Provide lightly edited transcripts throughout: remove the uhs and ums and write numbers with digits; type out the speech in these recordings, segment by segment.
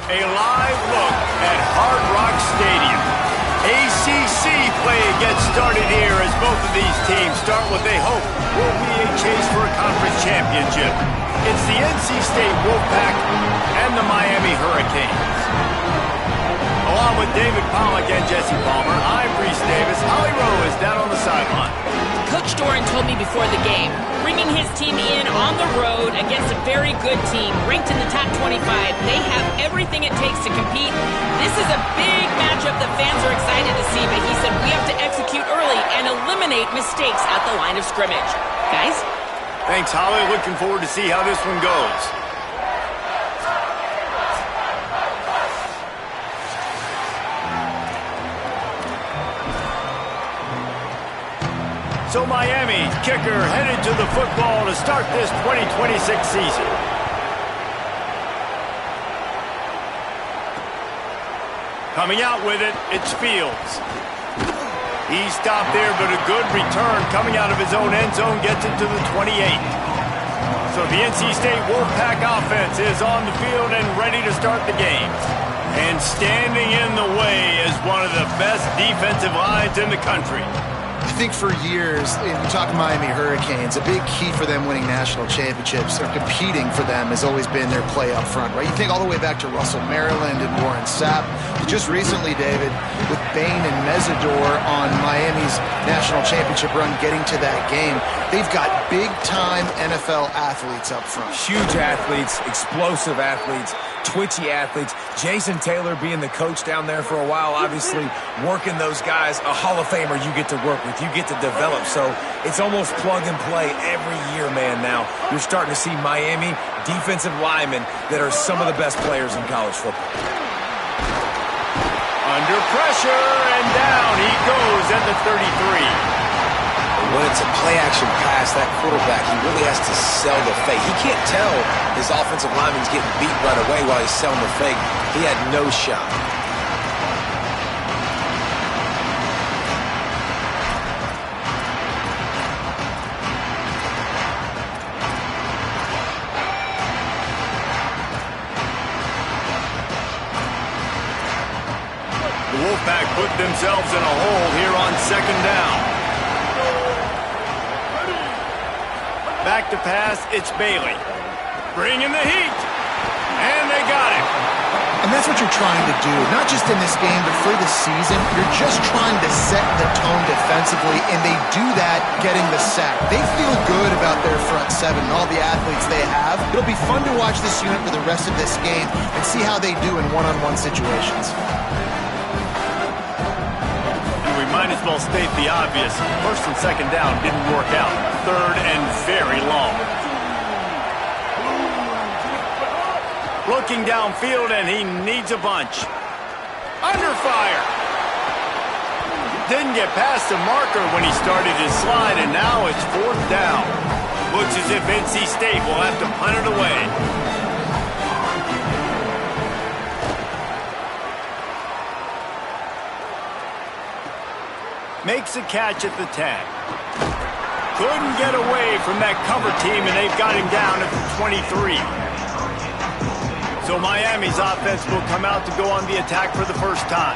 A live look at Hard Rock Stadium. ACC play gets started here as both of these teams start what they hope will be a chase for a conference championship. It's the NC State Wolfpack and the Miami Hurricanes. Along with David Pollack and Jesse Palmer, I'm Reese Davis. Holly Rowe is down on the sideline. Coach Doran told me before the game, bringing his team in on the road against a very good team, ranked in the top 25. They have everything it takes to compete. This is a big matchup that fans are excited to see, but he said we have to execute early and eliminate mistakes at the line of scrimmage. Guys? Thanks, Holly. Looking forward to see how this one goes. So Miami, kicker, headed to the football to start this 2026 season. Coming out with it, it's Fields. He stopped there, but a good return coming out of his own end zone gets it to the 28. So the NC State Wolfpack offense is on the field and ready to start the game. And standing in the way is one of the best defensive lines in the country. I think for years, we talk Miami Hurricanes, a big key for them winning national championships or competing for them has always been their play up front, right? You think all the way back to Russell Maryland and Warren Sapp. Just recently, David, with Bain and Mesidor on Miami's national championship run getting to that game, they've got big-time NFL athletes up front. Huge athletes, explosive athletes, twitchy athletes. Jason Taylor being the coach down there for a while, obviously working those guys, a Hall of Famer you get to work with, you get to develop. So it's almost plug and play every year, man, now. You're starting to see Miami defensive linemen that are some of the best players in college football. Under pressure, and down he goes at the 33. When it's a play-action pass, that quarterback, he really has to sell the fake. He can't tell his offensive lineman's getting beat right away while he's selling the fake. He had no shot. The Wolfpack put themselves in a hole here on second down. Back to pass, it's Bailey. Bringing the heat. And they got it. And that's what you're trying to do, not just in this game, but for the season. You're just trying to set the tone defensively, and they do that getting the sack. They feel good about their front seven and all the athletes they have. It'll be fun to watch this unit for the rest of this game and see how they do in one-on-one situations. We might as well state the obvious. First and second down didn't work out. Third and very long. Looking downfield, and he needs a bunch. Under fire. Didn't get past the marker when he started his slide, and now it's fourth down. Looks as if NC State will have to punt it away. Makes a catch at the 10. Couldn't get away from that cover team, and they've got him down at the 23. So Miami's offense will come out to go on the attack for the first time.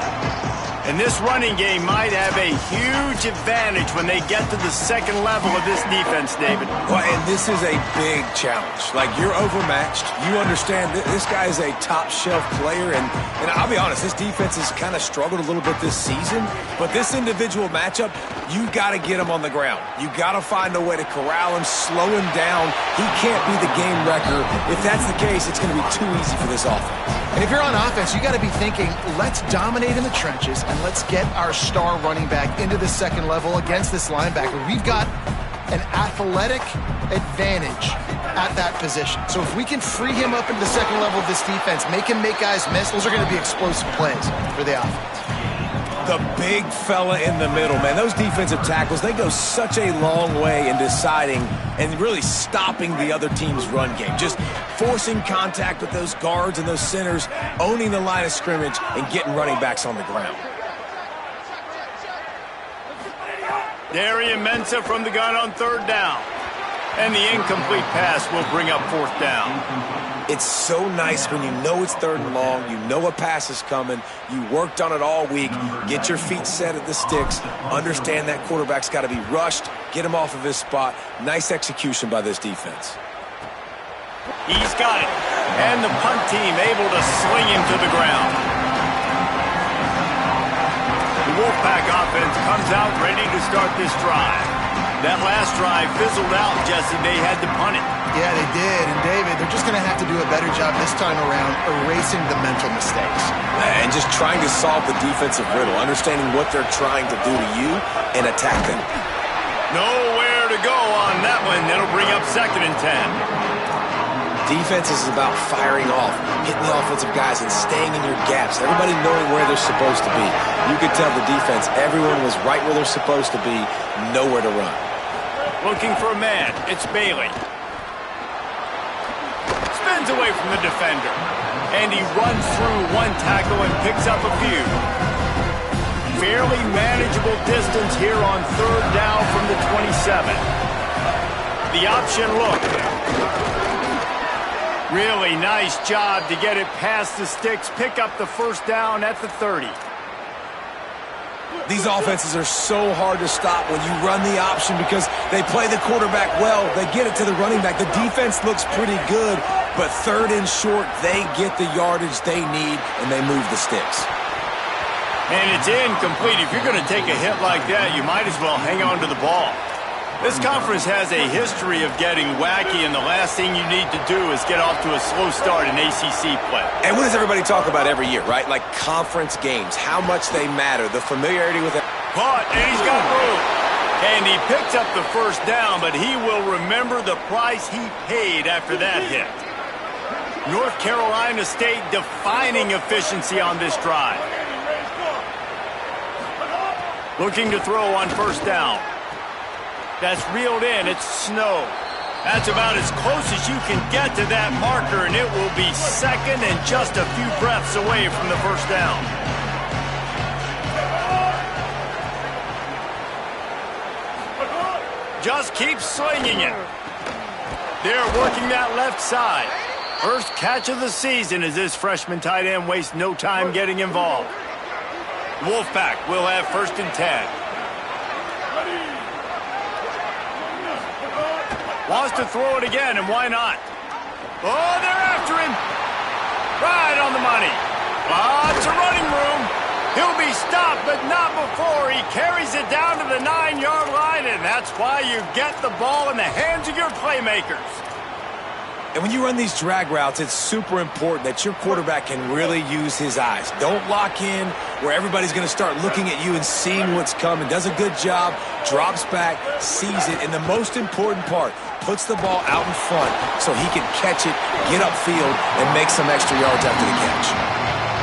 And this running game might have a huge advantage when they get to the second level of this defense, David. Well, and this is a big challenge. Like, you're overmatched. You understand this guy is a top-shelf player, and I'll be honest, this defense has kind of struggled a little bit this season. But this individual matchup, you got to get him on the ground. You got to find a way to corral him, slow him down. He can't be the game wrecker. If that's the case, it's going to be too easy for this offense. And if you're on offense, you got to be thinking, let's dominate in the trenches and let's get our star running back into the second level against this linebacker. We've got an athletic advantage at that position. So if we can free him up into the second level of this defense, make him make guys miss, those are going to be explosive plays for the offense. The big fella in the middle, man. Those defensive tackles, they go such a long way in deciding and really stopping the other team's run game. Just forcing contact with those guards and those centers, owning the line of scrimmage, and getting running backs on the ground. Darian Mensah from the gun on third down. And the incomplete pass will bring up fourth down. It's so nice when you know it's 3rd and long, you know a pass is coming, you worked on it all week, get your feet set at the sticks, understand that quarterback's got to be rushed, get him off of his spot. Nice execution by this defense. He's got it. And the punt team able to sling him to the ground. The Wolfpack offense comes out ready to start this drive. That last drive fizzled out, Jesse. They had to punt it. Yeah, they did. And, David, they're just going to have to do a better job this time around erasing the mental mistakes. And just trying to solve the defensive riddle, understanding what they're trying to do to you and attack them. Nowhere to go on that one. That'll bring up 2nd and 10. Defense is about firing off, hitting the offensive guys, and staying in your gaps. Everybody knowing where they're supposed to be. You could tell the defense, everyone was right where they're supposed to be, nowhere to run. Looking for a man. It's Bailey. Spins away from the defender. And he runs through one tackle and picks up a few. Fairly manageable distance here on 3rd down from the 27. The option look. Really nice job to get it past the sticks, pick up the 1st down at the 30. These offenses are so hard to stop when you run the option because they play the quarterback well. They get it to the running back. The defense looks pretty good, but 3rd and short, they get the yardage they need, and they move the sticks. And it's incomplete. If you're going to take a hit like that, you might as well hang on to the ball. This conference has a history of getting wacky, and the last thing you need to do is get off to a slow start in ACC play. And what does everybody talk about every year, right? Like conference games, how much they matter, the familiarity with it. Caught, and he's got room. And he picks up the 1st down, but he will remember the price he paid after that hit. North Carolina State defining efficiency on this drive. Looking to throw on 1st down. That's reeled in. It's Snow. That's about as close as you can get to that marker, and it will be 2nd and just a few breaths away from the 1st down. Just keep slinging it. They're working that left side. First catch of the season as this freshman tight end wastes no time getting involved. Wolfpack will have 1st and 10. Wants to throw it again, and why not? Oh, they're after him. Right on the money. Lots of running room. He'll be stopped, but not before. He carries it down to the 9-yard line, and that's why you get the ball in the hands of your playmakers. And when you run these drag routes, it's super important that your quarterback can really use his eyes. Don't lock in where everybody's going to start looking at you and seeing what's coming. Does a good job, drops back, sees it, and the most important part, puts the ball out in front so he can catch it, get upfield, and make some extra yards after the catch.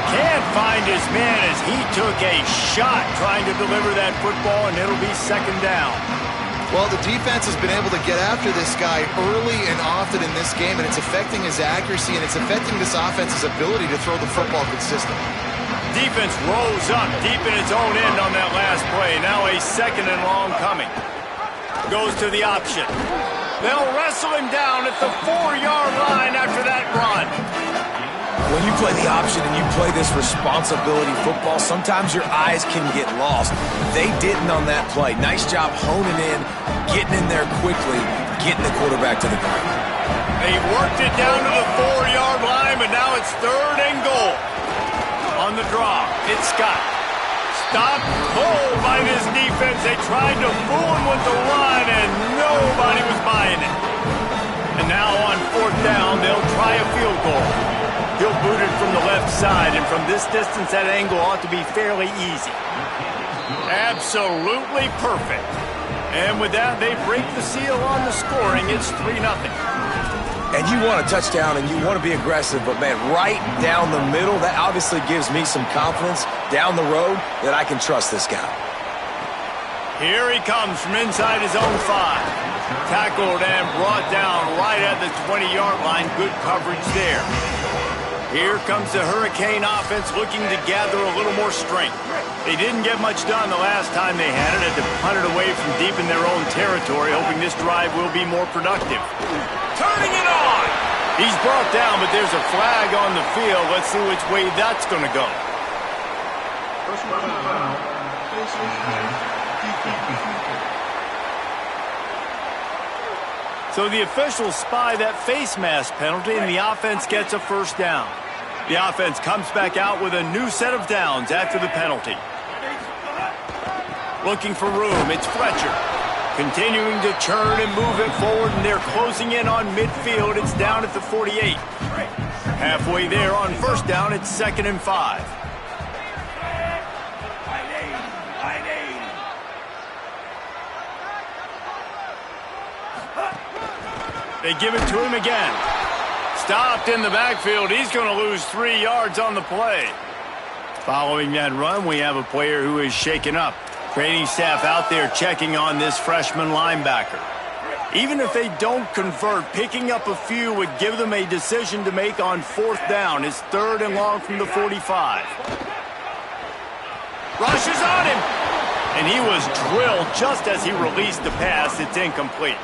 Can't find his man as he took a shot trying to deliver that football, and it'll be 2nd down. Well, the defense has been able to get after this guy early and often in this game, and it's affecting his accuracy, and it's affecting this offense's ability to throw the football consistently. Defense rolls up deep in its own end on that last play. Now a 2nd and long coming. Goes to the option. They'll wrestle him down at the 4-yard line after that run. When you play the option and you play this responsibility football, sometimes your eyes can get lost. They didn't on that play. Nice job honing in, getting in there quickly, getting the quarterback to the ground. They worked it down to the 4-yard line, but now it's 3rd and goal. On the draw, it's Scott. Stopped cold by this defense. They tried to fool him with the run, and nobody was buying it. And now on 4th down, they'll try a field goal. He'll boot it from the left side, and from this distance, that angle ought to be fairly easy. Absolutely perfect. And with that, they break the seal on the scoring. It's 3-0. And you want a touchdown, and you want to be aggressive, but, man, right down the middle, that obviously gives me some confidence down the road that I can trust this guy. Here he comes from inside his own 5. Tackled and brought down right at the 20-yard line. Good coverage there. Here comes the Hurricane offense looking to gather a little more strength. They didn't get much done the last time they had it. Had to punt it away from deep in their own territory, hoping this drive will be more productive. Turning it on! He's brought down, but there's a flag on the field. Let's see which way that's going to go. So the officials spy that face mask penalty, and the offense gets a first down. The offense comes back out with a new set of downs after the penalty. Looking for room, it's Fletcher. Continuing to turn and move it forward, and they're closing in on midfield. It's down at the 48. Halfway there on first down, it's 2nd and 5. They give it to him again. Stopped in the backfield. He's going to lose 3 yards on the play. Following that run, we have a player who is shaken up. Training staff out there checking on this freshman linebacker. Even if they don't convert, picking up a few would give them a decision to make on 4th down. It's 3rd and long from the 45. Rushes on him. And he was drilled just as he released the pass. It's incomplete.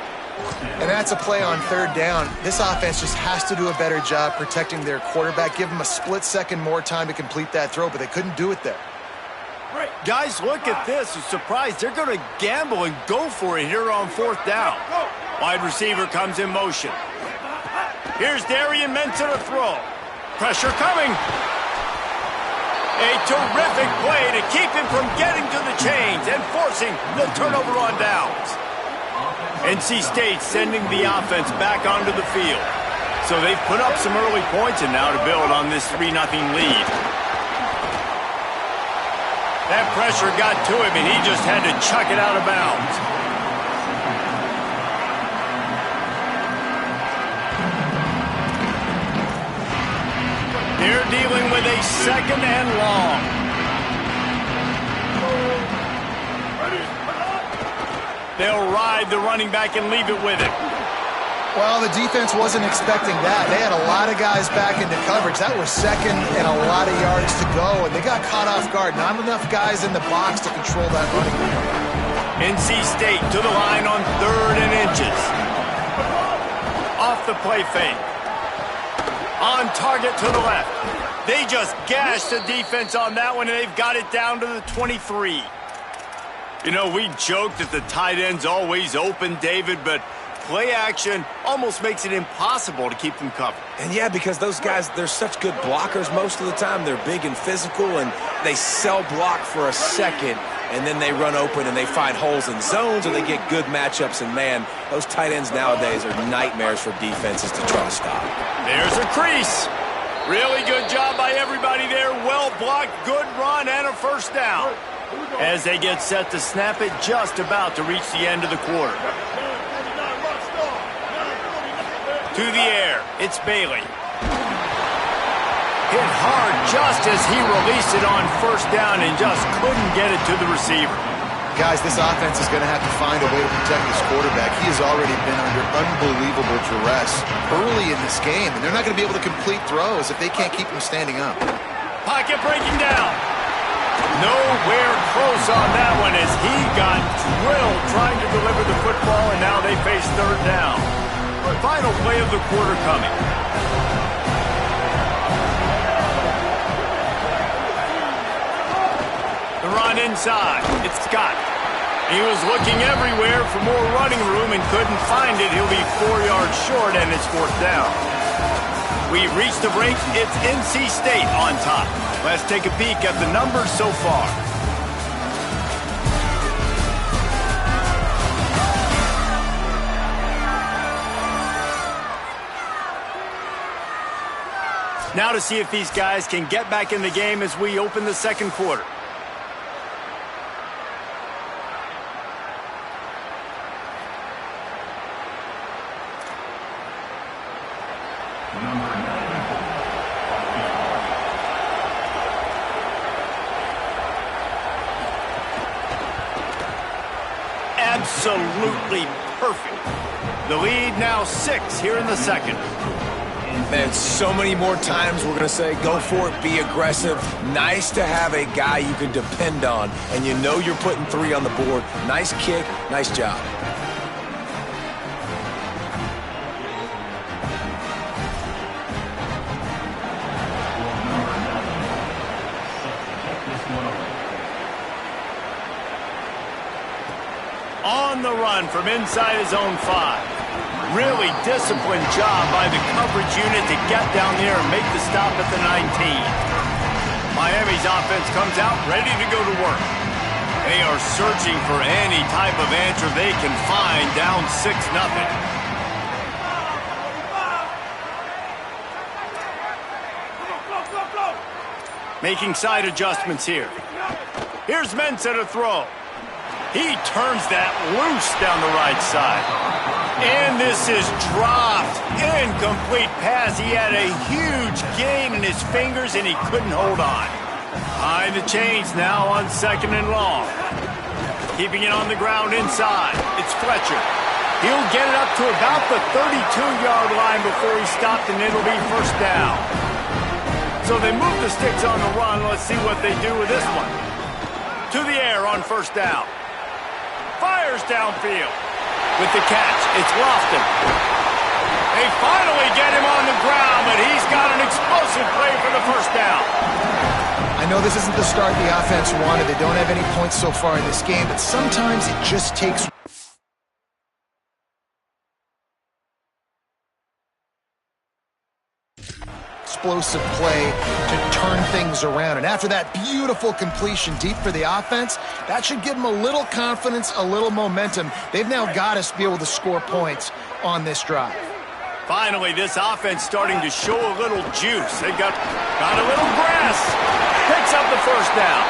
And that's a play on 3rd down. This offense just has to do a better job protecting their quarterback. Give them a split second more time to complete that throw, but they couldn't do it there. Guys, look at this. I'm surprised. They're going to gamble and go for it here on 4th down. Wide receiver comes in motion. Here's Darian Mensa to throw. Pressure coming. A terrific play to keep him from getting to the chains and forcing the turnover on downs. NC State sending the offense back onto the field. So they've put up some early points and now to build on this 3-0 lead. That pressure got to him and he just had to chuck it out of bounds. They're dealing with a 2nd and long. They'll ride the running back and leave it with him. Well, the defense wasn't expecting that. They had a lot of guys back into coverage. That was 2nd and a lot of yards to go, and they got caught off guard. Not enough guys in the box to control that running game. NC State to the line on 3rd and inches. Off the play fake. On target to the left. They just gashed the defense on that one, and they've got it down to the 23. You know, we joked that the tight end's always open, David, but play action almost makes it impossible to keep them covered. And yeah, because those guys, they're such good blockers most of the time. They're big and physical, and they sell block for a second, and then they run open and they find holes in zones, or they get good matchups. And, man, those tight ends nowadays are nightmares for defenses to try to stop. There's a crease. Really good job by everybody there. Well blocked, good run, and a first down. As they get set to snap it, just about to reach the end of the quarter. To the air, it's Bailey. Hit hard just as he released it on first down and just couldn't get it to the receiver. Guys, this offense is going to have to find a way to protect this quarterback. He has already been under unbelievable duress early in this game, and they're not going to be able to complete throws if they can't keep him standing up. Pocket breaking down. Nowhere close on that one as he got drilled trying to deliver the football, and now they face 3rd down. Final play of the quarter coming. The run inside. It's Scott. He was looking everywhere for more running room and couldn't find it. He'll be 4 yards short, and it's 4th down. We've reached the break. It's NC State on top. Let's take a peek at the numbers so far. Now to see if these guys can get back in the game as we open the 2nd quarter. Absolutely perfect. The lead now 6 here in the 2nd. Man, so many more times we're going to say, go for it, be aggressive. Nice to have a guy you can depend on, and you know you're putting 3 on the board. Nice kick, nice job. On the run from inside his own 5. Really disciplined job by the coverage unit to get down there and make the stop at the 19. Miami's offense comes out ready to go to work. They are searching for any type of answer they can find down 6-0. Making side adjustments here. Here's Mensah to throw. He turns that loose down the right side. And this is dropped. Incomplete pass. He had a huge gain in his fingers, and he couldn't hold on. Behind the chains now on 2nd and long. Keeping it on the ground inside. It's Fletcher. He'll get it up to about the 32-yard line before he's stopped, and it'll be first down. So they move the sticks on the run. Let's see what they do with this one. To the air on first down. Fires downfield. With the catch, it's Lofton. They finally get him on the ground, but he's got an explosive play for the first down. I know this isn't the start the offense wanted. They don't have any points so far in this game, but sometimes it just takes explosive play to turn things around. And after that beautiful completion deep for the offense, that should give them a little confidence, a little momentum. They've now got to be able to score points on this drive. Finally, this offense starting to show a little juice. They got a little grass. Picks up the first down.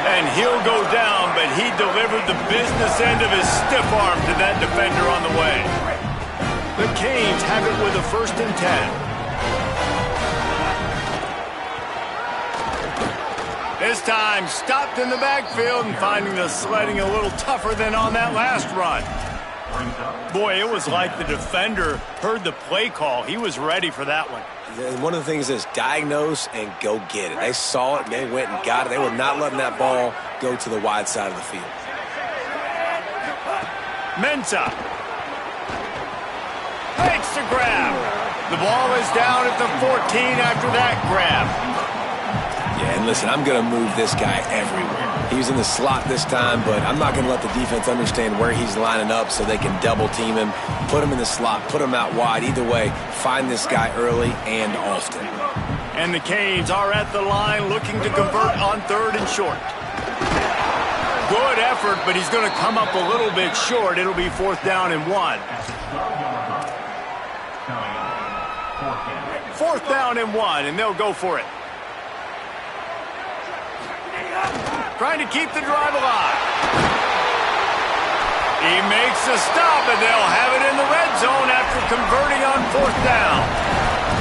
And he'll go down, but he delivered the business end of his stiff arm to that defender on the way. The Canes have it with a 1st and 10. This time, stopped in the backfield and finding the sledding a little tougher than on that last run. Boy, it was like the defender heard the play call. He was ready for that one. And one of the things is diagnose and go get it. They saw it, and they went and got it. They were not letting that ball go to the wide side of the field. Mensah makes the grab. The ball is down at the 14 after that grab. Yeah, and listen, I'm going to move this guy everywhere. He was in the slot this time, but I'm not going to let the defense understand where he's lining up so they can double team him, put him in the slot, put him out wide. Either way, find this guy early and often. And the Canes are at the line looking to convert on 3rd and short. Good effort, but he's going to come up a little bit short. It'll be 4th down and 1. 4th down and 1, and they'll go for it. Trying to keep the drive alive. He makes a stop, and they'll have it in the red zone after converting on 4th down.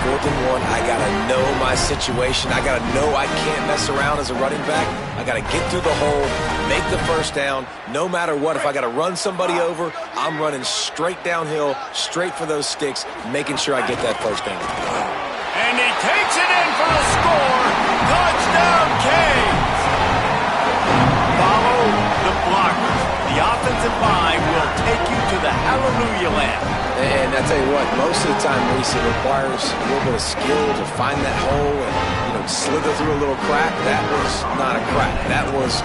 4th and 1, I got to know my situation. I got to know I can't mess around as a running back. I got to get through the hole, make the first down. No matter what, if I got to run somebody over, I'm running straight downhill, straight for those sticks, making sure I get that first down. And he takes it in for the score. Touchdown, Canes. Follow the blockers. The offensive line will take you to the hallelujah land. And I tell you what, most of the time, Reese, it requires a little bit of skill to find that hole and, slither through a little crack. That was not a crack. That was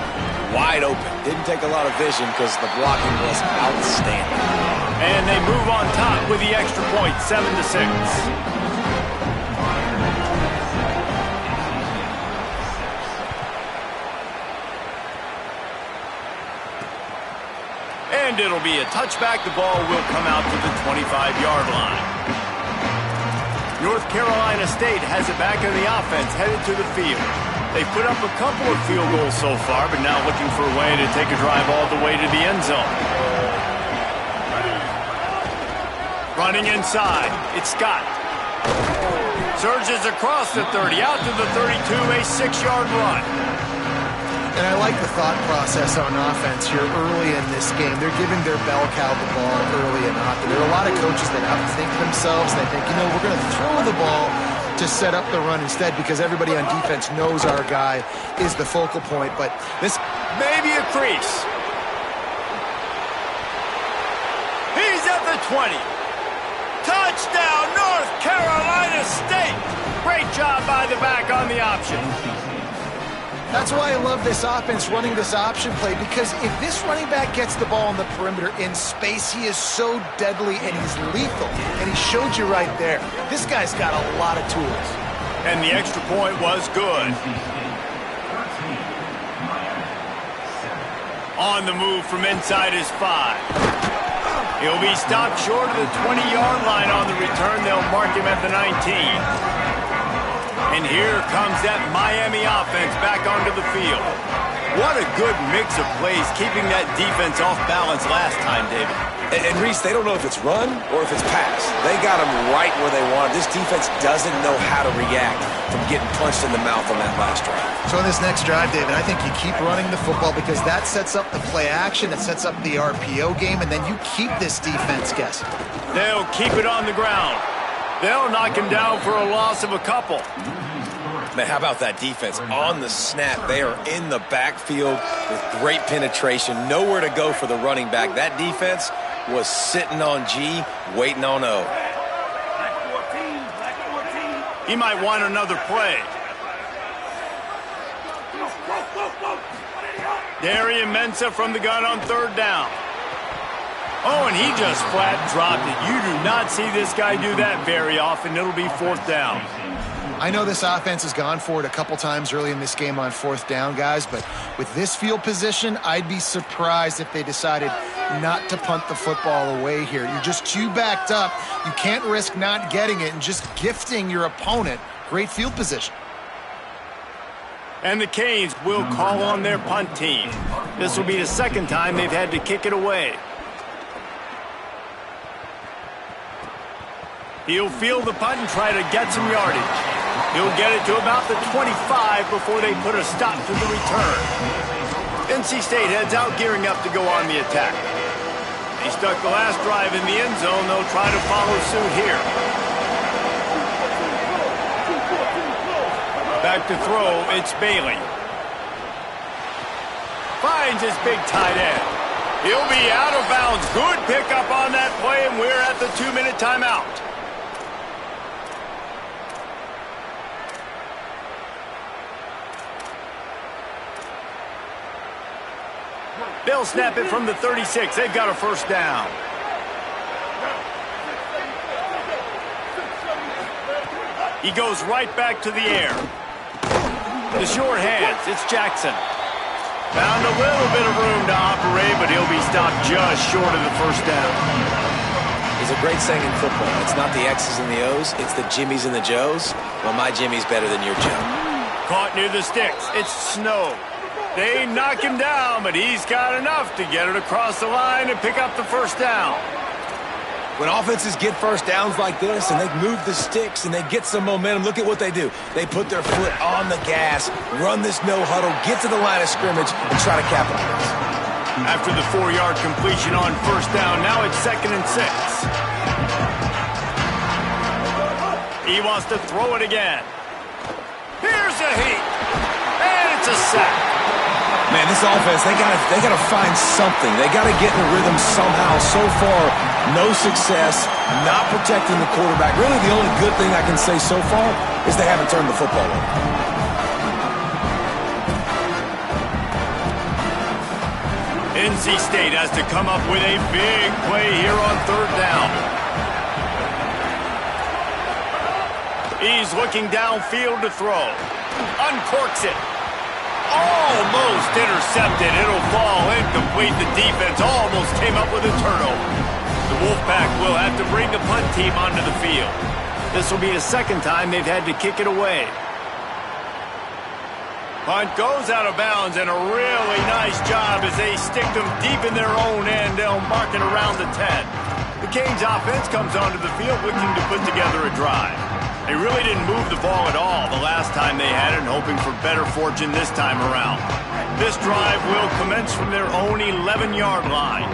wide open. Didn't take a lot of vision because the blocking was outstanding. And they move on top with the extra point, 7-6. And it'll be a touchback. The ball will come out to the 25-yard line. North Carolina State has it back in the offense, headed to the field. They've put up a couple of field goals so far, but now looking for a way to take a drive all the way to the end zone. Running inside, it's Scott. Surges across the 30, out to the 32, a 6-yard run. And I like the thought process on offense here early in this game. They're giving their bell cow the ball early and often. There are a lot of coaches that outthink themselves. They think, we're going to throw the ball to set up the run instead because everybody on defense knows our guy is the focal point. But this may be a crease. He's at the 20. Touchdown, North Carolina State. Great job by the back on the option. That's why I love this offense running this option play, because if this running back gets the ball on the perimeter in space, he is so deadly and he's lethal. And he showed you right there. This guy's got a lot of tools. And the extra point was good. On the move from inside his 5. He'll be stopped short of the 20-yard line on the return. They'll mark him at the 19. And here comes that Miami offense back onto the field. What a good mix of plays, keeping that defense off balance last time, David. And Reese, they don't know if it's run or if it's pass. They got them right where they want. This defense doesn't know how to react from getting punched in the mouth on that last drive. So in this next drive, David, I think you keep running the football because that sets up the play action, it sets up the RPO game, and then you keep this defense guessing. They'll keep it on the ground. They'll knock him down for a loss of a couple. Man, how about that defense? On the snap, they are in the backfield with great penetration. Nowhere to go for the running back. That defense was sitting on G, waiting on O. He might want another play. Darian Mensah from the gun on 3rd down. Oh, and he just flat dropped it. You do not see this guy do that very often. It'll be 4th down. I know this offense has gone for it a couple times early in this game on 4th down, guys, but with this field position, I'd be surprised if they decided not to punt the football away here. You're just too backed up. You can't risk not getting it and just gifting your opponent great field position. And the Canes will call on their punt team. This will be the 2nd time they've had to kick it away. He'll field the punt and try to get some yardage. He'll get it to about the 25 before they put a stop to the return. NC State heads out, gearing up to go on the attack. They stuck the last drive in the end zone. They'll try to follow suit here. Back to throw, it's Bailey. Finds his big tight end. He'll be out of bounds. Good pickup on that play, and we're at the 2-minute timeout. They'll snap it from the 36. They've got a 1st down. He goes right back to the air. The short hands, it's Jackson. Found a little bit of room to operate, but he'll be stopped just short of the 1st down. There's a great saying in football. It's not the X's and the O's, it's the Jimmies and the Joes. Well, my Jimmy's better than your Joe. Caught near the sticks. It's Snow. They knock him down, but he's got enough to get it across the line and pick up the 1st down. When offenses get 1st downs like this and they move the sticks and they get some momentum, look at what they do. They put their foot on the gas, run this no huddle, get to the line of scrimmage, and try to capitalize. After the 4-yard completion on 1st down, now it's 2nd and 6. He wants to throw it again. Here's a heat. And it's a sack. Man, this offense, they gotta find something. They gotta get in a rhythm somehow. So far, no success, not protecting the quarterback. Really, the only good thing I can say so far is they haven't turned the football over. NC State has to come up with a big play here on 3rd down. He's looking downfield to throw. Uncorks it. Almost intercepted. It'll fall incomplete. The defense almost came up with a turnover. The Wolfpack will have to bring the punt team onto the field. This will be the 2nd time they've had to kick it away. Punt goes out of bounds, and a really nice job as they stick them deep in their own end. They'll mark it around the 10. The Canes offense comes onto the field looking to put together a drive. They really didn't move the ball at all the last time they had it, and hoping for better fortune this time around. This drive will commence from their own 11-yard line.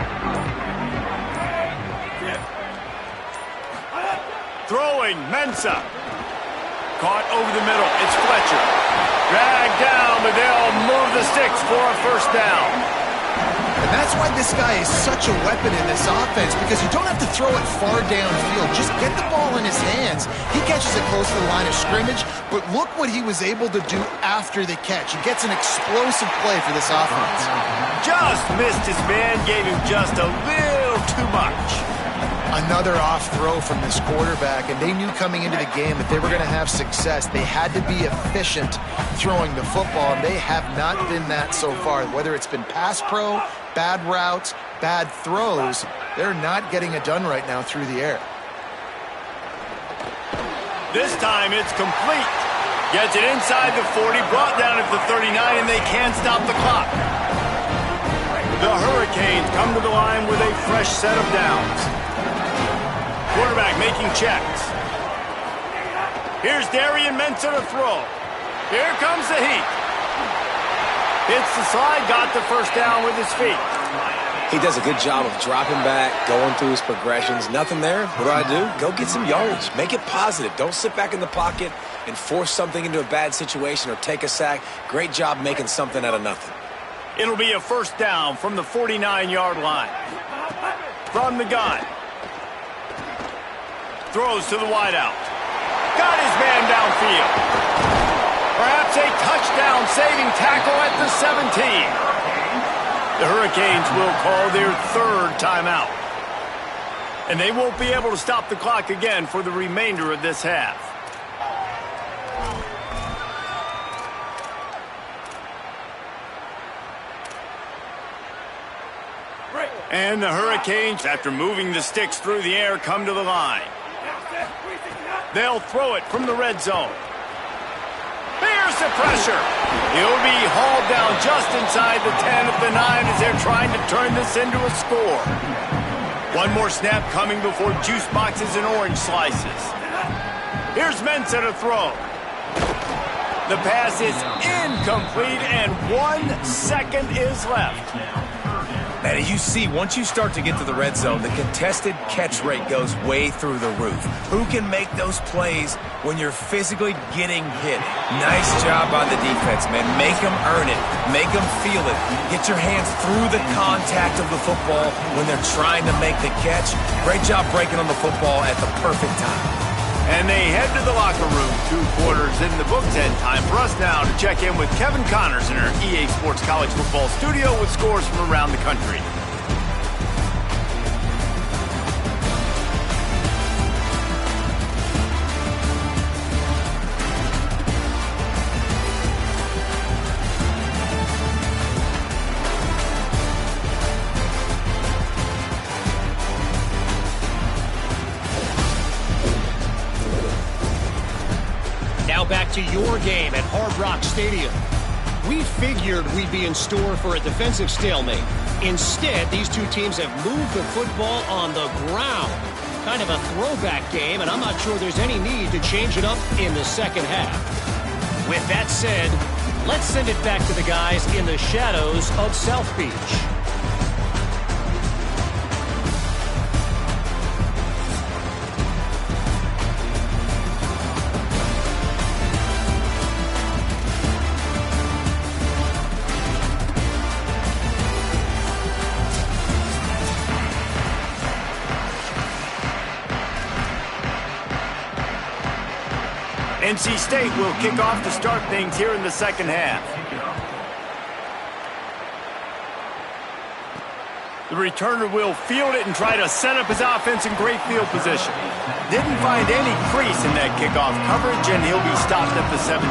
Throwing, Mensah. Caught over the middle, it's Fletcher. Dragged down, but they'll move the sticks for a 1st down. And that's That's why this guy is such a weapon in this offense, because you don't have to throw it far downfield. Just get the ball in his hands. He catches it close to the line of scrimmage, but look what he was able to do after the catch. He gets an explosive play for this offense. Just missed his man, gave him just a little too much. Another off throw from this quarterback, and they knew coming into the game that they were going to have success. They had to be efficient throwing the football, and they have not been that so far. Whether it's been pass pro, bad routes, bad throws, they're not getting it done right now through the air. This time it's complete. Gets it inside the 40, brought down at the 39, and they can't stop the clock. The Hurricanes come to the line with a fresh set of downs. Quarterback making checks. Here's Darian Mensah to throw. Here comes the heat. Hits the slide, got the first down with his feet. He does a good job of dropping back, going through his progressions. Nothing there. What do? Go get some yardage. Make it positive. Don't sit back in the pocket and force something into a bad situation or take a sack. Great job making something out of nothing. It'll be a first down from the 49-yard line. From the gun. Throws to the wideout. Got his man downfield. Perhaps a touchdown-saving tackle at the 17. The Hurricanes will call their third timeout. And they won't be able to stop the clock again for the remainder of this half. And the Hurricanes, after moving the sticks through the air, come to the line. They'll throw it from the red zone. Here's the pressure. He'll be hauled down just inside the 10 of the 9 as they're trying to turn this into a score. One more snap coming before juice boxes and orange slices. Here's Mensah to throw. The pass is incomplete and 1 second is left. And as you see, once you start to get to the red zone, the contested catch rate goes way through the roof. Who can make those plays when you're physically getting hit? Nice job by the defense, man. Make them earn it. Make them feel it. Get your hands through the contact of the football when they're trying to make the catch. Great job breaking on the football at the perfect time. And they head to the locker room, 2 quarters in the books, and time for us now to check in with Kevin Connors in our EA Sports College Football studio with scores from around the country. Back to your game at Hard Rock Stadium. We figured we'd be in store for a defensive stalemate. Instead, these two teams have moved the football on the ground. Kind of a throwback game, and I'm not sure there's any need to change it up in the second half. With that said, let's send it back to the guys in the shadows of South Beach. NC State will kick off to start things here in the second half. The returner will field it and try to set up his offense in great field position. Didn't find any crease in that kickoff coverage, and he'll be stopped at the 17.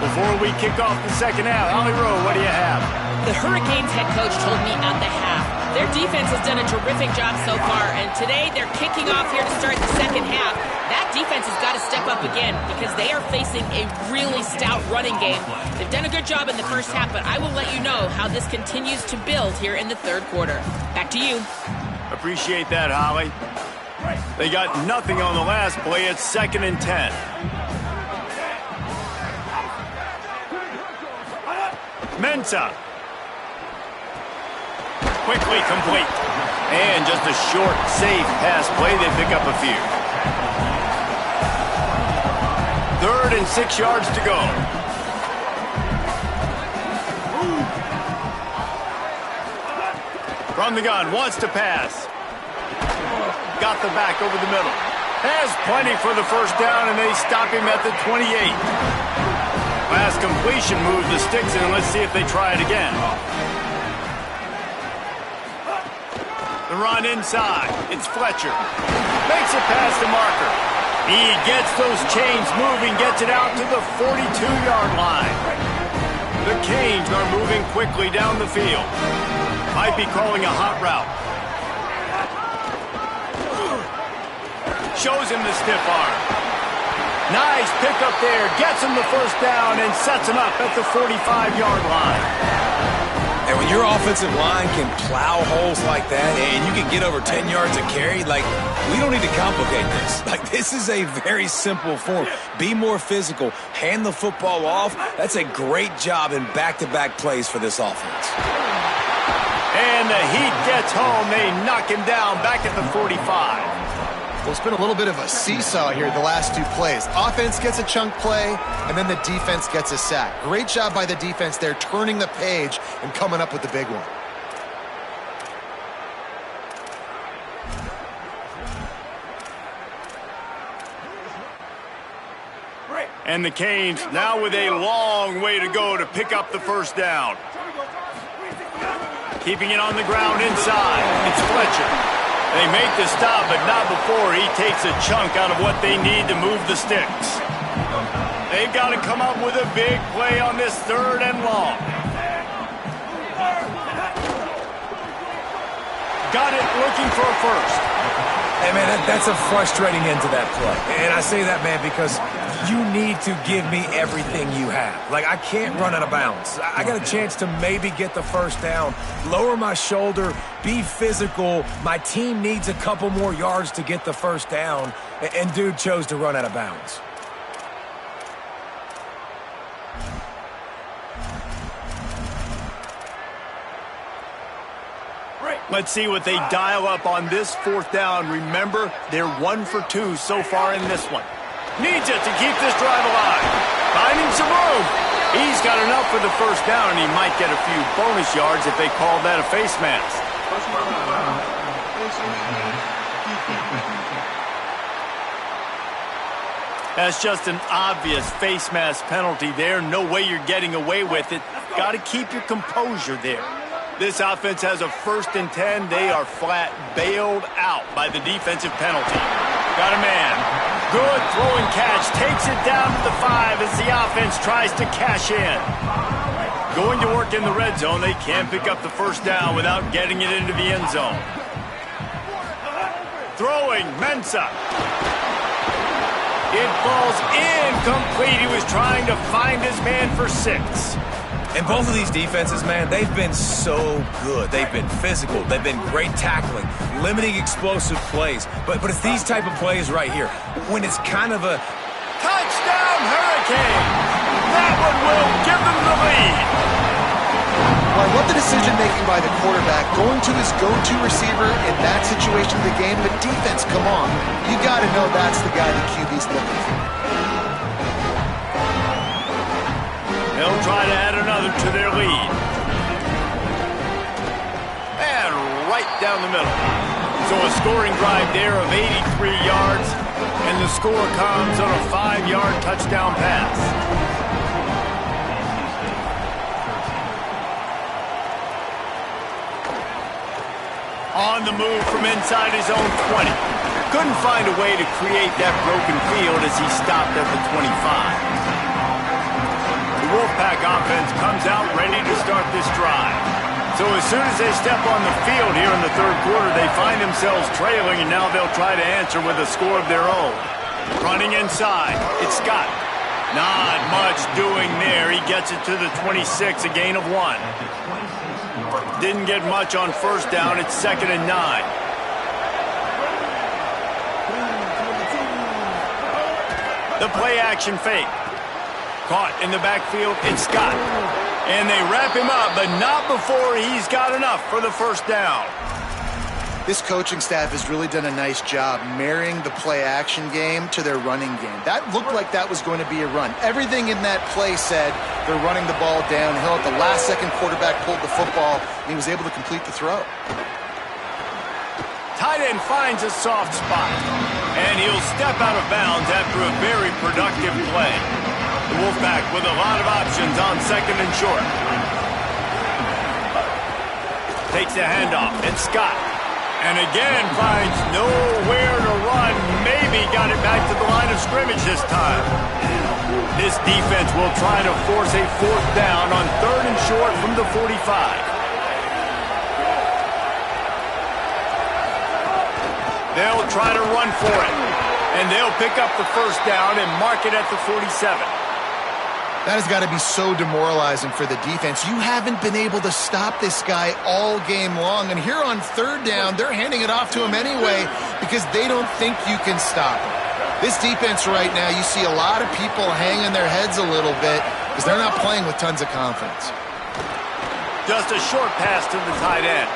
Before we kick off the second half, Holly Rowe, what do you have? The Hurricanes head coach told me at the half, their defense has done a terrific job so far, and today they're kicking off here to start the second half. That defense has got to step up again because they are facing a really stout running game. They've done a good job in the first half, but I will let you know how this continues to build here in the third quarter. Back to you. Appreciate that, Holly. They got nothing on the last play. It's 2nd and 10. Mensah. Quickly complete. And just a short, safe pass play. They pick up a few. 3rd and 6 yards to go. From the gun, wants to pass. Got the back over the middle. Has plenty for the first down, and they stop him at the 28. Last completion moves the sticks in. Let's see if they try it again. The run inside. It's Fletcher. Makes it past the marker. He gets those chains moving, gets it out to the 42-yard line. The Canes are moving quickly down the field. Might be calling a hot route. Shows him the stiff arm. Nice pick up there. Gets him the first down and sets him up at the 45-yard line. And when your offensive line can plow holes like that and you can get over 10 yards a carry, like, we don't need to complicate this. Like, this is a very simple form. Be more physical. Hand the football off. That's a great job in back-to-back plays for this offense. And the Heat gets home. They knock him down back at the 45. Well, it's been a little bit of a seesaw here the last two plays. Offense gets a chunk play, and then the defense gets a sack. Great job by the defense there, turning the page and coming up with the big one. And the Canes now with a long way to go to pick up the first down. Keeping it on the ground inside. It's Fletcher. They make the stop, but not before he takes a chunk out of what they need to move the sticks. They've got to come up with a big play on this 3rd and long. Got it, looking for a first. Hey, man, that's a frustrating end to that play. And I say that, man, because you need to give me everything you have. Like, I can't run out of bounds. I got a chance to maybe get the first down, lower my shoulder, be physical. My team needs a couple more yards to get the first down, and dude chose to run out of bounds. Let's see what they dial up on this 4th down. Remember, they're 1 for 2 so far in this one. Needs it to keep this drive alive. Finding some room. He's got enough for the first down, and he might get a few bonus yards if they call that a face mask. That's just an obvious face mask penalty there. No way you're getting away with it. Got to keep your composure there. This offense has a 1st and 10. They are flat bailed out by the defensive penalty. Got a man. Good throw and catch. Takes it down to the 5 as the offense tries to cash in. Going to work in the red zone. They can't pick up the first down without getting it into the end zone. Throwing, Mensah. It falls incomplete. He was trying to find his man for 6. And both of these defenses, man, they've been so good. They've been physical. They've been great tackling, limiting explosive plays. But it's these type of plays right here when it's kind of a touchdown Hurricane. That one will give them the lead. Well, I love the decision-making by the quarterback, going to his go-to receiver in that situation of the game. But defense, come on. You got to know that's the guy the QB's looking for. They'll try to add another to their lead. And right down the middle. So a scoring drive there of 83 yards, and the score comes on a 5-yard touchdown pass. On the move from inside his own 20. Couldn't find a way to create that broken field as he stopped at the 25. Wolfpack offense comes out ready to start this drive. So as soon as they step on the field here in the 3rd quarter, they find themselves trailing, and now they'll try to answer with a score of their own. Running inside, it's Scott. Not much doing there. He gets it to the 26, a gain of 1. Didn't get much on first down. It's 2nd and 9. The play action fake. Caught in the backfield, it's Scott. And they wrap him up, but not before he's got enough for the first down. This coaching staff has really done a nice job marrying the play-action game to their running game. That looked like that was going to be a run. Everything in that play said they're running the ball downhill. At the last second, quarterback pulled the football, and he was able to complete the throw. tight end finds a soft spot. And he'll step out of bounds after a very productive play. The Wolfpack with a lot of options on second and short. Takes a handoff, and Scott. And again finds nowhere to run. Maybe got it back to the line of scrimmage this time. This defense will try to force a fourth down on third and short from the 45. They'll try to run for it. And they'll pick up the first down and mark it at the 47. That has got to be so demoralizing for the defense. You haven't been able to stop this guy all game long. And here on third down, they're handing it off to him anyway because they don't think you can stop him. This defense right now, you see a lot of people hanging their heads a little bit because they're not playing with tons of confidence. Just a short pass to the tight end.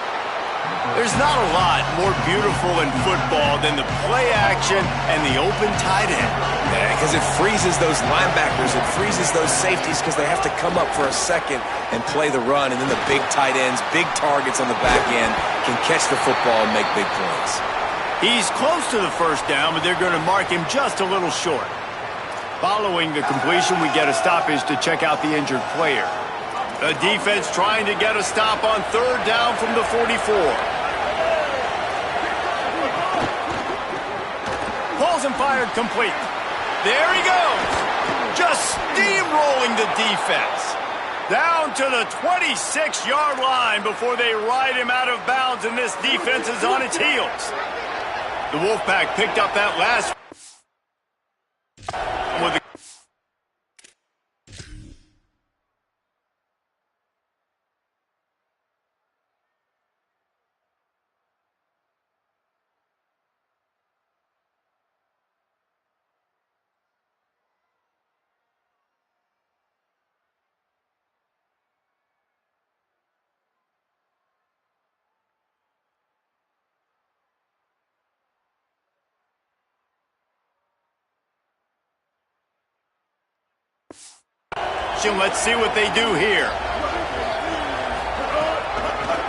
There's not a lot more beautiful in football than the play action and the open tight end. Yeah, because it freezes those linebackers. It freezes those safeties because they have to come up for a second and play the run. And then the big tight ends, big targets on the back end can catch the football and make big plays. He's close to the first down, but they're going to mark him just a little short. Following the completion, we get a stoppage to check out the injured player. The defense trying to get a stop on third down from the 44. Pulls and fired complete. There he goes. Just steamrolling the defense. Down to the 26-yard line before they ride him out of bounds, and this defense is on its heels. The Wolfpack picked up that last with the Let's see what they do here.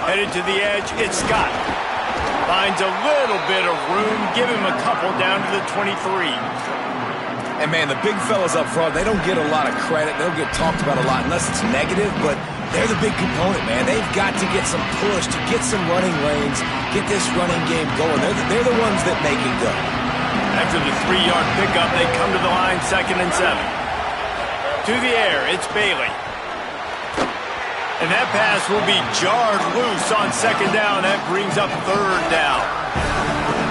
Headed to the edge, it's Scott. Finds a little bit of room. Give him a couple down to the 23. And, man, the big fellas up front, they don't get a lot of credit. They don't get talked about a lot unless it's negative, but they're the big component, man. They've got to get some push, to get some running lanes, get this running game going. They're the ones that make it go. After the 3-yard pickup, they come to the line, 2nd and 7. To the air, it's Bailey. And that pass will be jarred loose on 2nd down. That brings up 3rd down.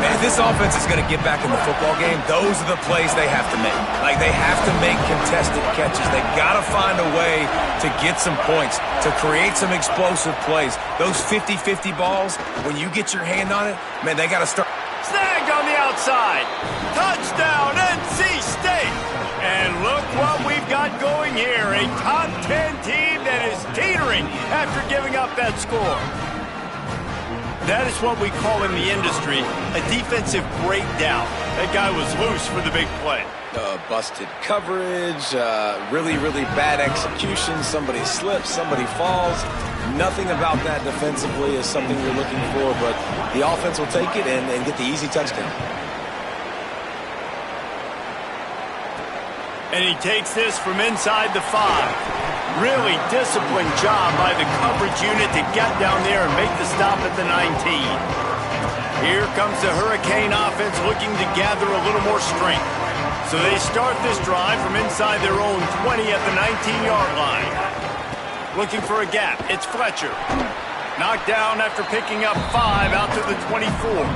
Man, if this offense is going to get back in the football game, those are the plays they have to make. Like, they have to make contested catches. They've got to find a way to get some points, to create some explosive plays. Those 50-50 balls, when you get your hand on it, man, they got to start. Snagged on the outside. Touchdown, NC State. And look what we've got going here. A top 10 team that is teetering after giving up that score. That is what we call in the industry a defensive breakdown. That guy was loose for the big play. Busted coverage, really, really bad execution. Somebody slips, somebody falls. Nothing about that defensively is something you're looking for, but the offense will take it and get the easy touchdown. And he takes this from inside the 5. Really disciplined job by the coverage unit to get down there and make the stop at the 19. Here comes the Hurricane offense looking to gather a little more strength. So they start this drive from inside their own 20 at the 19-yard line. Looking for a gap. It's Fletcher. Knocked down after picking up 5 out to the 24.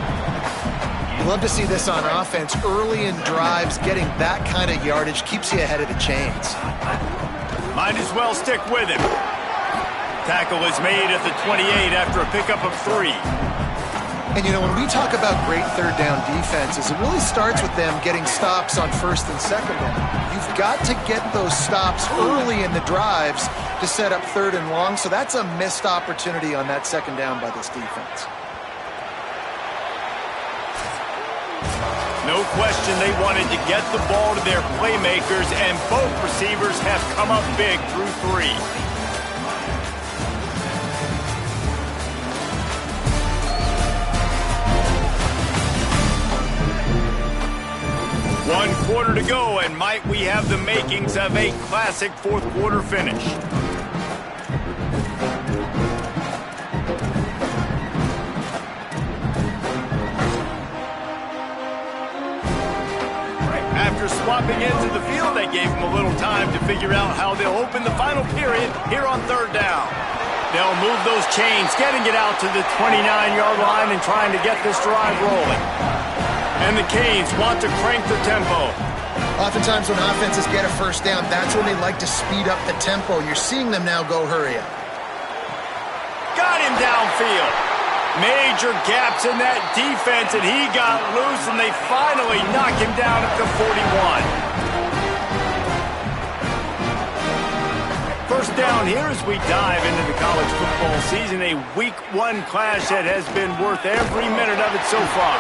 Love to see this on offense. Early in drives, getting that kind of yardage keeps you ahead of the chains. Might as well stick with him. Tackle is made at the 28 after a pickup of 3. And, you know, when we talk about great third down defenses, it really starts with them getting stops on 1st and 2nd down. You've got to get those stops early in the drives to set up 3rd and long, so that's a missed opportunity on that 2nd down by this defense. No question they wanted to get the ball to their playmakers, and both receivers have come up big through 3. go, and might we have the makings of a classic fourth quarter finish. After swapping into the field, they gave him a little time to figure out how they'll open the final period here on third down. They'll move those chains, getting it out to the 29-yard line and trying to get this drive rolling. And the Canes want to crank the tempo. Oftentimes when offenses get a first down, that's when they like to speed up the tempo. You're seeing them now go hurry up. Got him downfield. Major gaps in that defense, and he got loose, and they finally knock him down at the 41. First down here as we dive into the college football season, a week one clash that has been worth every minute of it so far.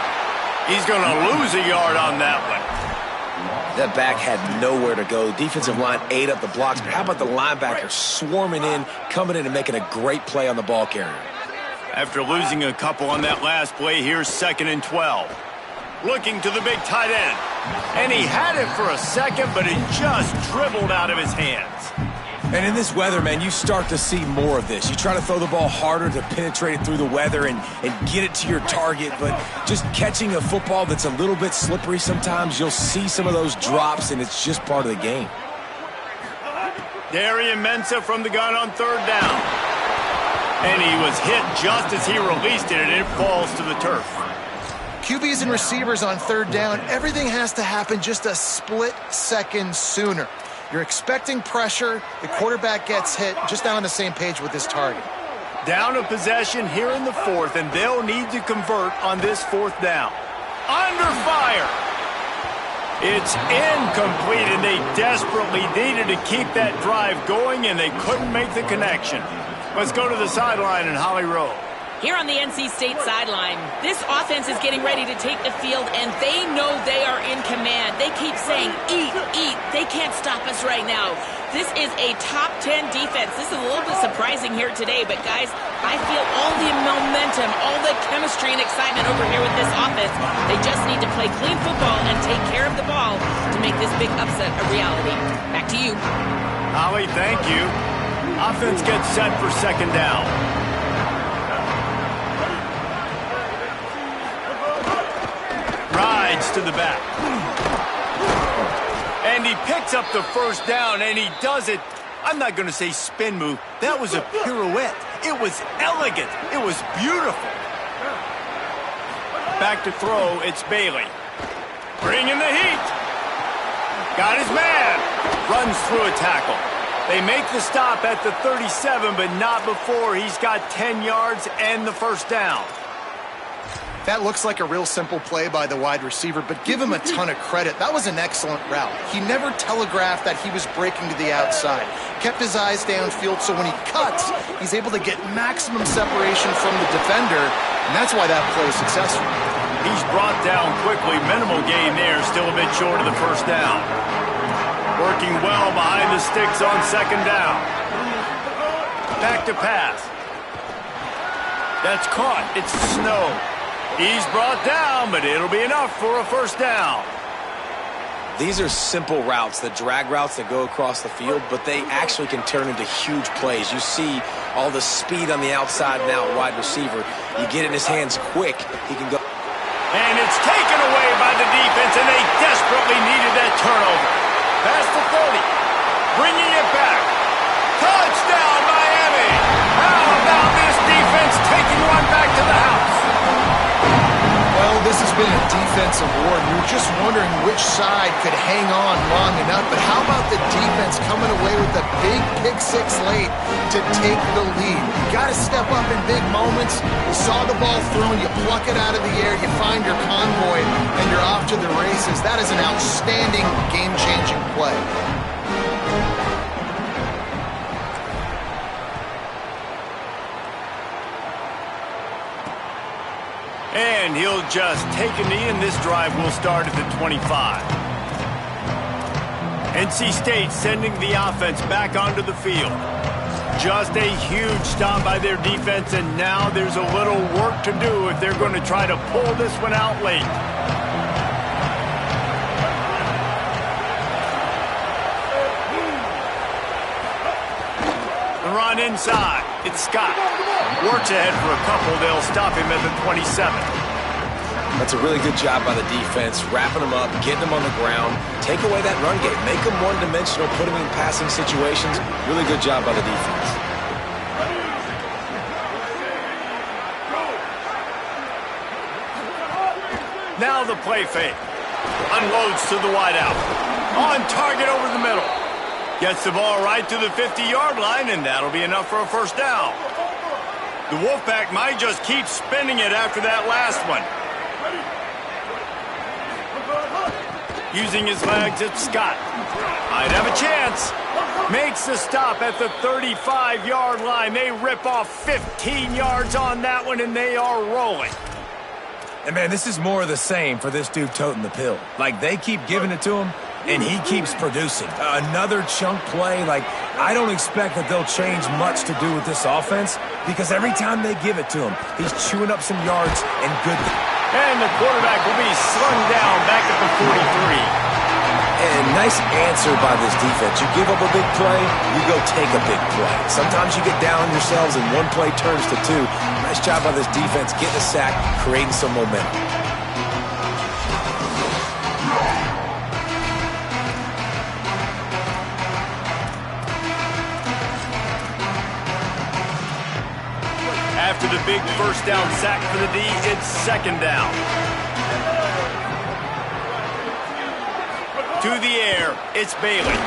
He's going to lose a yard on that one. That back had nowhere to go. Defensive line ate up the blocks, but how about the linebacker swarming in, coming in and making a great play on the ball carrier? After losing a couple on that last play, here's 2nd and 12. Looking to the big tight end. And he had it for a second, but it just dribbled out of his hands. And in this weather, man, you start to see more of this. You try to throw the ball harder to penetrate it through the weather and get it to your target, but just catching a football that's a little bit slippery sometimes, you'll see some of those drops, and it's just part of the game. Darian Mensah from the gun on third down. And he was hit just as he released it, and it falls to the turf. QBs and receivers on third down, everything has to happen just a split second sooner. You're expecting pressure, the quarterback gets hit, just not on the same page with his target. Down a possession here in the fourth, and they'll need to convert on this fourth down. Under fire. It's incomplete, and they desperately needed to keep that drive going, and they couldn't make the connection. Let's go to the sideline in Holly Rowe. Here on the NC State sideline, this offense is getting ready to take the field, and they know they are in command. They keep saying, eat, eat. They can't stop us right now. This is a top 10 defense. This is a little bit surprising here today, but guys, I feel all the momentum, all the chemistry and excitement over here with this offense. They just need to play clean football and take care of the ball to make this big upset a reality. Back to you. Holly, thank you. Offense gets set for second down. Rides to the back. And he picks up the first down, and he does it. I'm not going to say spin move. That was a pirouette. It was elegant. It was beautiful. Back to throw, it's Bailey. Bringing the heat. Got his man. Runs through a tackle. They make the stop at the 37, but not before he's got 10 yards and the first down. That looks like a real simple play by the wide receiver, but give him a ton of credit. That was an excellent route. He never telegraphed that he was breaking to the outside. Kept his eyes downfield, so when he cuts, he's able to get maximum separation from the defender, and that's why that play is successful. He's brought down quickly. Minimal gain there, still a bit short of the first down. Working well behind the sticks on second down. Back to pass. That's caught. It's Snow. He's brought down, but it'll be enough for a first down. These are simple routes, the drag routes that go across the field, but they actually can turn into huge plays. You see all the speed on the outside now, wide receiver. You get in his hands quick, he can go. And it's taken away by the defense, and they desperately needed that turnover. Past the 30, bringing it back. Touchdown, Miami! How about this defense taking one back to the house? Well, this has been a defensive war. We were just wondering which side could hang on long enough, but how about the defense coming away with a big pick-6 late to take the lead? You got to step up in big moments. You saw the ball thrown, you pluck it out of the air, you find your convoy, and you're off to the races. That is an outstanding game-changing play. And he'll just take a knee, and this drive will start at the 25. NC State sending the offense back onto the field. Just a huge stop by their defense, and now there's a little work to do if they're going to try to pull this one out late. run inside. It's Scott. Works ahead for a couple. They'll stop him at the 27. That's a really good job by the defense, wrapping them up, getting them on the ground, take away that run game, make them one-dimensional, put them in passing situations. Really good job by the defense. Now the play fake. Unloads to the wideout. On target over the middle. Gets the ball right to the 50-yard line, and that'll be enough for a first down. The Wolfpack might just keep spinning it after that last one. Using his legs, it's Scott. Might have a chance. Makes the stop at the 35-yard line. They rip off 15 yards on that one, and they are rolling. And, man, this is more of the same for this dude toting the pill. Like, they keep giving it to him, and he keeps producing. Another chunk play. Like, I don't expect that they'll change much to do with this offense because every time they give it to him, he's chewing up some yards and good. And the quarterback will be slung down back at the 43. And nice answer by this defense. You give up a big play, you go take a big play. Sometimes you get down on yourselves and one play turns to two. Nice job by this defense, getting a sack, creating some momentum. After the big first down sack for the D, it's second down. To the air, it's Bailey.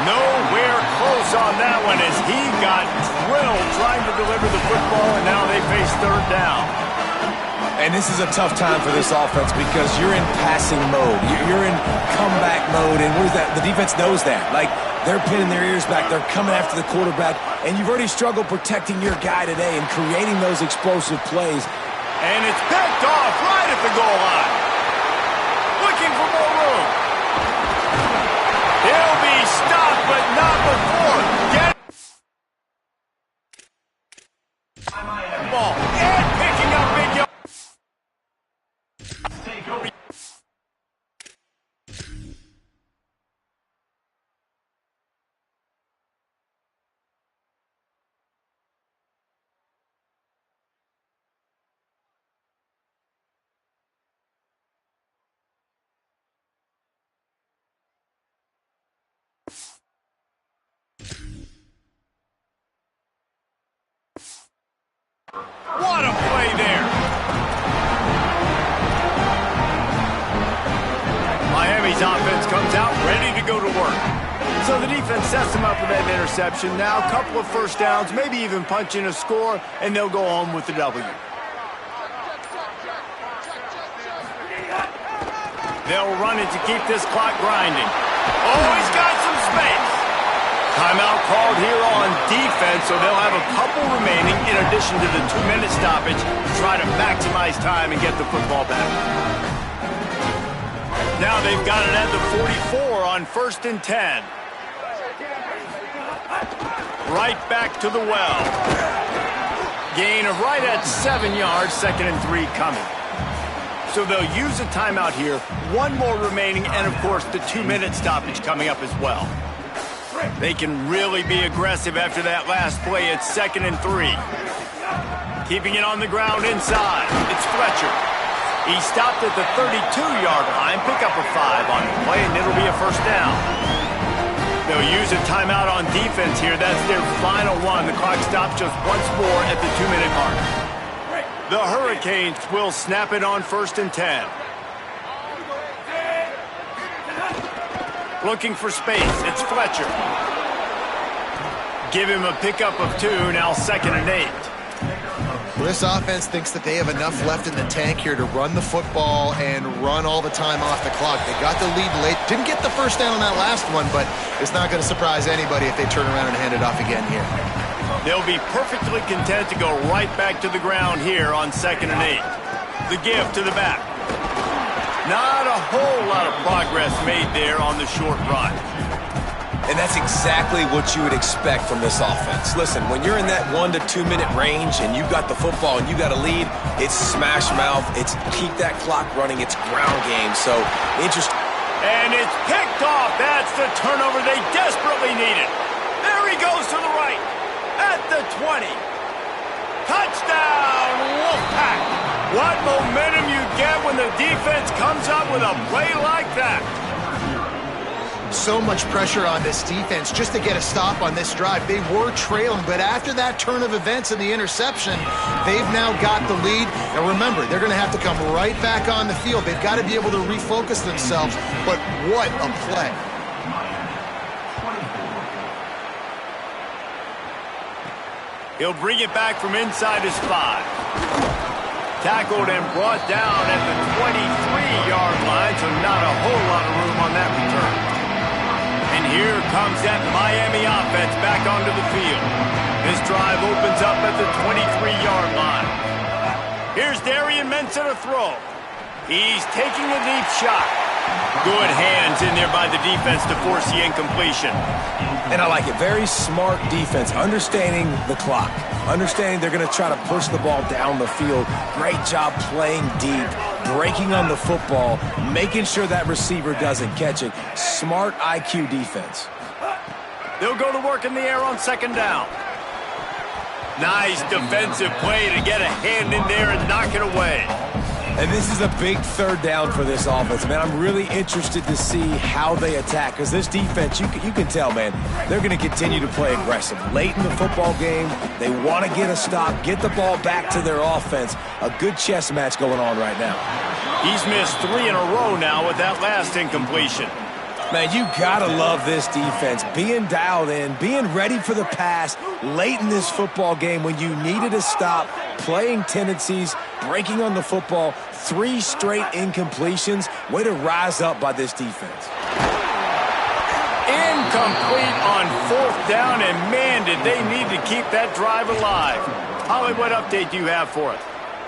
Nowhere close on that one as he got drilled trying to deliver the football, and now they face third down. And this is a tough time for this offense because you're in passing mode. You're in comeback mode, and what is that? The defense knows that. Like, they're pinning their ears back. They're coming after the quarterback, and you've already struggled protecting your guy today and creating those explosive plays. And it's picked off right at the goal line. Looking for more room. He'll be stopped, but not before. Get ball. And picking up big yards. What a play there. Miami's offense comes out ready to go to work. So the defense sets them up with that interception. Now a couple of first downs, maybe even punch in a score, and they'll go home with the W. They'll run it to keep this clock grinding. Oh, he's got some space. Timeout called here on defense, so they'll have a couple remaining in addition to the 2-minute stoppage to try to maximize time and get the football back. Now they've got it at the 44 on 1st and 10. Right back to the well. Gain of right at 7 yards, 2nd and 3 coming. So they'll use a timeout here, one more remaining, and of course the 2-minute stoppage coming up as well. They can really be aggressive after that last play. It's 2nd and 3. Keeping it on the ground inside. It's Fletcher. He stopped at the 32-yard line. Pick up a 5 on the play, and it'll be a first down. They'll use a timeout on defense here. That's their final one. The clock stops just once more at the 2-minute mark. The Hurricanes will snap it on 1st and 10. Looking for space. It's Fletcher. Give him a pickup of 2, now 2nd and 8. Well, this offense thinks that they have enough left in the tank here to run the football and run all the time off the clock. They got the lead late. Didn't get the first down on that last one, but it's not going to surprise anybody if they turn around and hand it off again here. They'll be perfectly content to go right back to the ground here on 2nd and 8. The give to the back. Not a whole lot of progress made there on the short run. And that's exactly what you would expect from this offense. Listen, when you're in that 1 to 2 minute range and you've got the football and you got a lead, it's smash mouth, it's keep that clock running, it's ground game. So interesting. And it's picked off. That's the turnover they desperately needed. There he goes to the right. the 20. Touchdown, Wolfpack! What momentum you get when the defense comes up with a play like that. So much pressure on this defense just to get a stop on this drive. They were trailing, but after that turn of events and the interception, they've now got the lead. And remember, they're going to have to come right back on the field. They've got to be able to refocus themselves, but what a play. He'll bring it back from inside his 5. Tackled and brought down at the 23-yard line, so not a whole lot of room on that return. And here comes that Miami offense back onto the field. This drive opens up at the 23-yard line. Here's Darian Mensah to throw. He's taking a deep shot. Good hands in there by the defense to force the incompletion. And I like it. Very smart defense, understanding the clock, understanding they're going to try to push the ball down the field. Great job playing deep, breaking on the football, making sure that receiver doesn't catch it. Smart IQ defense. They'll go to work in the air on second down. Nice defensive play to get a hand in there and knock it away. And this is a big third down for this offense, man. I'm really interested to see how they attack, because this defense, you can tell, man, they're going to continue to play aggressive. Late in the football game, they want to get a stop, get the ball back to their offense. A good chess match going on right now. He's missed 3 in a row now with that last incompletion. Man, you got to love this defense. Being dialed in, being ready for the pass late in this football game when you needed a stop, playing tendencies, breaking on the football, 3 straight incompletions. Way to rise up by this defense. Incomplete on 4th down, and man, did they need to keep that drive alive. Holly, what update do you have for us?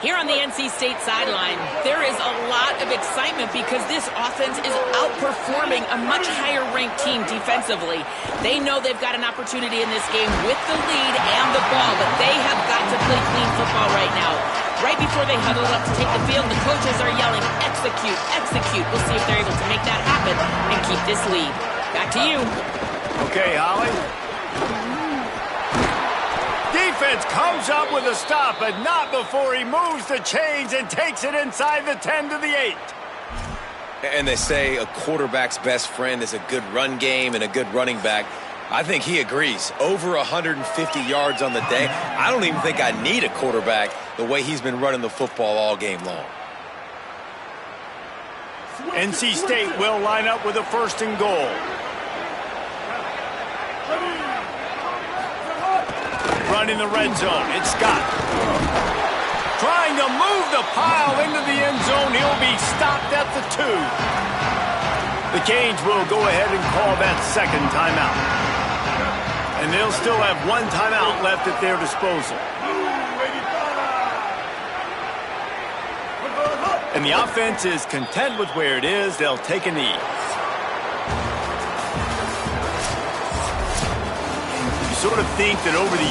Here on the NC State sideline, there is a lot of excitement because this offense is outperforming a much higher-ranked team defensively. They know they've got an opportunity in this game with the lead and the ball, but they have got to play clean football right now. Right before they huddle up to take the field, the coaches are yelling, execute, execute. We'll see if they're able to make that happen and keep this lead. Back to you. Okay, Holly. Defense comes up with a stop, but not before he moves the chains and takes it inside the 10 to the 8. And they say a quarterback's best friend is a good run game and a good running back. I think he agrees. Over 150 yards on the day. I don't even think I need a quarterback the way he's been running the football all game long. NC State will line up with a 1st and goal. Running the red zone, it's Scott. Trying to move the pile into the end zone. He'll be stopped at the 2. The Canes will go ahead and call that 2nd timeout. And they'll still have 1 timeout left at their disposal. And the offense is content with where it is. They'll take a knee. You sort of think that over the